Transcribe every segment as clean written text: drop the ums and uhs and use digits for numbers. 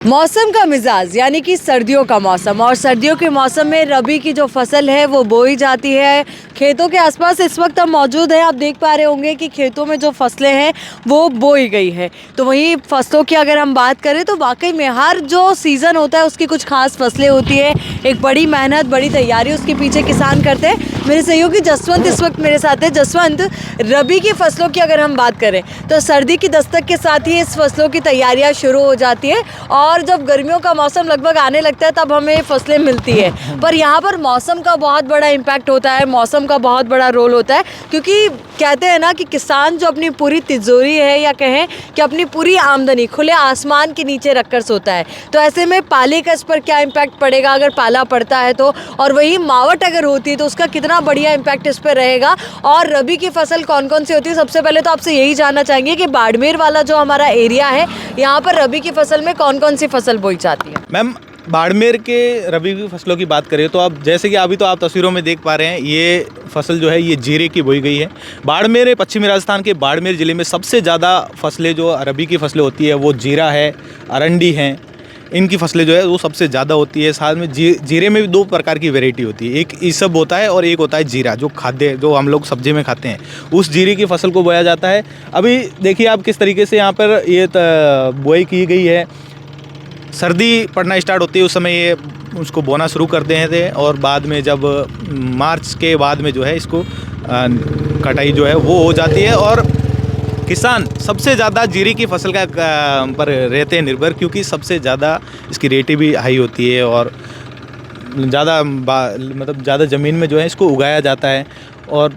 मौसम का मिजाज यानी कि सर्दियों का मौसम, और सर्दियों के मौसम में रबी की जो फसल है वो बोई जाती है। खेतों के आसपास इस वक्त हम मौजूद हैं। आप देख पा रहे होंगे कि खेतों में जो फसलें हैं वो बोई गई है। तो वहीं फसलों की अगर हम बात करें तो वाकई में हर जो सीज़न होता है उसकी कुछ खास फसलें होती है। एक बड़ी मेहनत, बड़ी तैयारी उसके पीछे किसान करते हैं। मेरे सहयोगी जसवंत इस वक्त मेरे साथ है। जसवंत, रबी की फसलों की अगर हम बात करें तो सर्दी की दस्तक के साथ ही इस फसलों की तैयारियां शुरू हो जाती है, और जब गर्मियों का मौसम लगभग आने लगता है तब हमें फसलें मिलती है। पर यहाँ पर मौसम का बहुत बड़ा इम्पैक्ट होता है, मौसम का बहुत बड़ा रोल होता है, क्योंकि कहते हैं ना कि किसान जो अपनी पूरी तिजोरी है या कहें कि अपनी पूरी आमदनी खुले आसमान के नीचे रखकर सोता है। तो ऐसे में पाले का इस पर क्या इम्पैक्ट पड़ेगा अगर पाला पड़ता है तो, और वही मावट अगर होती है तो उसका कितना बढ़िया इम्पैक्ट इस पर रहेगा। और रबी की फसल कौन कौन सी होती है, सबसे पहले तो आपसे यही जानना चाहेंगे कि बाड़मेर वाला जो हमारा एरिया है यहाँ पर रबी की फसल में कौन कौन सी फसल बोई जाती है। मैम, बाड़मेर के रबी की फसलों की बात करें तो आप जैसे कि अभी तो आप तस्वीरों में देख पा रहे हैं, ये फसल जो है ये जीरे की बोई गई है। बाड़मेर पश्चिमी राजस्थान के बाड़मेर ज़िले में सबसे ज़्यादा फसलें जो रबी की फसलें होती है वो जीरा है, अरंडी हैं। इनकी फसलें जो है वो सबसे ज़्यादा होती है। साथ में जीरे में भी दो प्रकार की वैरायटी होती है, एक ईसब होता है और एक होता है जीरा, जो खाद्य जो हम लोग सब्जी में खाते हैं, उस जीरे की फसल को बोया जाता है। अभी देखिए आप किस तरीके से यहाँ पर ये बुआई की गई है। सर्दी पड़ना स्टार्ट होती है उस समय ये उसको बोना शुरू करते हैं थे, और बाद में जब मार्च के बाद में जो है इसको कटाई जो है वो हो जाती है। और किसान सबसे ज़्यादा जीरे की फसल का पर रहते हैं निर्भर, क्योंकि सबसे ज़्यादा इसकी रेट भी हाई होती है और ज़्यादा मतलब ज़्यादा ज़मीन में जो है इसको उगाया जाता है। और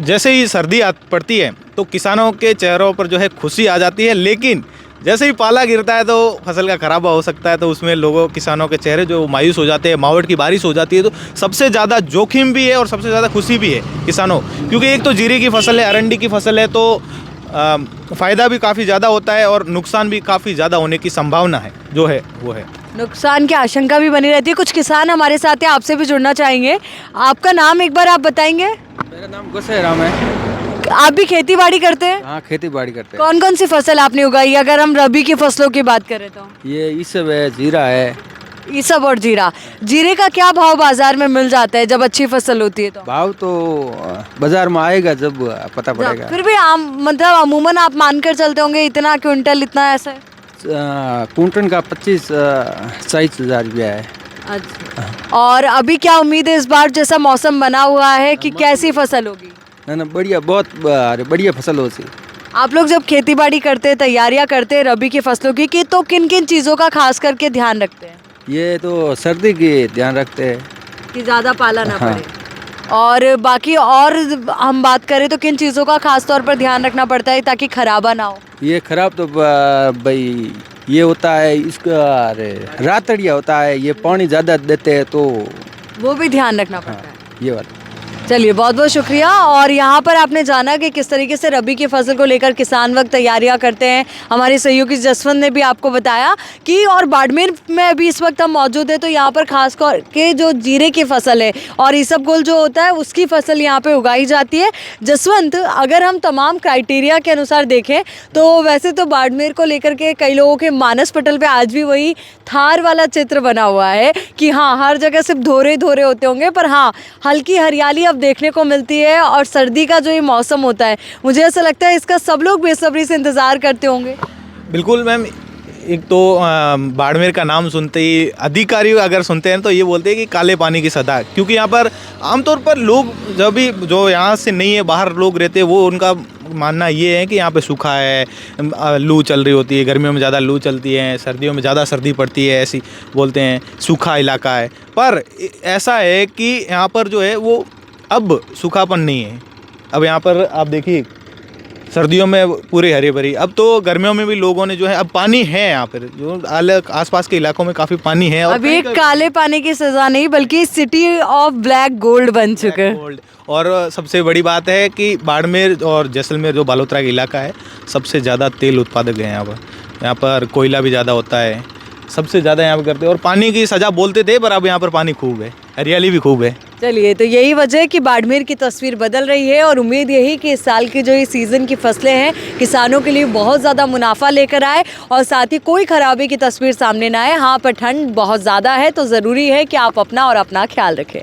जैसे ही सर्दी पड़ती है तो किसानों के चेहरों पर जो है खुशी आ जाती है, लेकिन जैसे ही पाला गिरता है तो फसल का खराबा हो सकता है, तो उसमें किसानों के चेहरे जो मायूस हो जाते हैं। मावट की बारिश हो जाती है तो सबसे ज़्यादा जोखिम भी है और सबसे ज़्यादा खुशी भी है किसानों, क्योंकि एक तो जीरे की फसल है, अरंडी की फसल है, तो फ़ायदा भी काफ़ी ज़्यादा होता है और नुकसान भी काफ़ी ज़्यादा होने की संभावना है जो है वो है। नुकसान की आशंका भी बनी रहती है। कुछ किसान हमारे साथ हैं, आपसे भी जुड़ना चाहेंगे। आपका नाम एक बार आप बताएंगे। मेरा नाम गुस्से राम है। आप भी खेती बाड़ी करते हैं? हाँ, खेती बाड़ी करते हैं। कौन कौन सी फसल आपने उगाई अगर हम रबी की फसलों की बात करें तो? ये ईसब है, जीरा है। ये सब और जीरा। जीरे का क्या भाव बाजार में मिल जाता है जब अच्छी फसल होती है तो? भाव तो बाजार में आएगा जब पता पड़ेगा। फिर भी मतलब अमूमन आप मानकर चलते होंगे इतना क्विंटल, इतना ऐसा है? कुंटल का 25-27 रुपया है। अच्छा। और अभी क्या उम्मीद है इस बार, जैसा मौसम बना हुआ है, कि कैसी फसल होगी? ना बढ़िया, बहुत बढ़िया फसल हो सी। आप लोग जब खेती बाड़ी करते हैं, तैयारियां करते हैं रबी की फसलों की, तो किन किन चीज़ों का खास करके ध्यान रखते हैं? ये तो सर्दी की ध्यान रखते हैं कि ज़्यादा पाला ना हाँ। पड़े। और बाकी और हम बात करें तो किन चीज़ों का खास तौर पर ध्यान रखना पड़ता है ताकि खराबा ना हो? ये खराब तो भाई ये होता है, इसका रातड़िया होता है, ये पानी ज़्यादा देते हैं तो वो भी ध्यान रखना पड़ता है। ये बात। चलिए, बहुत बहुत शुक्रिया। और यहाँ पर आपने जाना कि किस तरीके से रबी की फसल को लेकर किसान वक्त तैयारियाँ करते हैं। हमारे सहयोगी जसवंत ने भी आपको बताया कि, और बाड़मेर में अभी इस वक्त हम मौजूद है तो यहाँ पर खास करके जो जीरे की फसल है और ईसबगोल जो होता है उसकी फसल यहाँ पे उगाई जाती है। जसवंत, अगर हम तमाम क्राइटेरिया के अनुसार देखें तो वैसे तो बाड़मेर को लेकर के कई लोगों के मानस पटल पे आज भी वही थार वाला चित्र बना हुआ है कि हाँ, हर जगह सिर्फ धोरे धोरे होते होंगे, पर हाँ, हल्की हरियाली अब देखने को मिलती है। और सर्दी का जो ये मौसम होता है, मुझे ऐसा लगता है इसका सब लोग बेसब्री से इंतज़ार करते होंगे। बिल्कुल मैम, एक तो बाड़मेर का नाम सुनते ही अधिकारी अगर सुनते हैं तो ये बोलते हैं कि काले पानी की सदा, क्योंकि यहाँ पर आमतौर पर लोग जब भी जो यहाँ से नहीं है बाहर लोग रहते हैं, वो उनका मानना ये है कि यहाँ पे सूखा है, लू चल रही होती है, गर्मियों में ज़्यादा लू चलती है, सर्दियों में ज़्यादा सर्दी पड़ती है, ऐसी बोलते हैं, सूखा इलाका है। पर ऐसा है कि यहाँ पर जो है वो अब सूखापन नहीं है। अब यहाँ पर आप देखिए सर्दियों में पूरे हरे भरी, अब तो गर्मियों में भी लोगों ने जो है, अब पानी है यहाँ पर, जो आसपास के इलाकों में काफ़ी पानी है। और अभी काले पानी की सज़ा नहीं बल्कि सिटी ऑफ ब्लैक गोल्ड बन चुका है। और सबसे बड़ी बात है कि बाड़मेर और जैसलमेर जो बालोतरा का इलाका है, सबसे ज़्यादा तेल उत्पादक है यहाँ पर कोयला भी ज़्यादा होता है, सबसे ज़्यादा यहाँ पर करते हैं। और पानी की सज़ा बोलते थे, पर अब यहाँ पर पानी खूब है, हरियाली भी खूब है। चलिए, तो यही वजह है कि बाड़मेर की तस्वीर बदल रही है और उम्मीद यही कि इस साल की जो ये सीज़न की फसलें हैं किसानों के लिए बहुत ज़्यादा मुनाफा लेकर आए और साथ ही कोई खराबी की तस्वीर सामने ना आए। हाँ, पर ठंड बहुत ज़्यादा है तो ज़रूरी है कि आप अपना और अपना ख्याल रखें।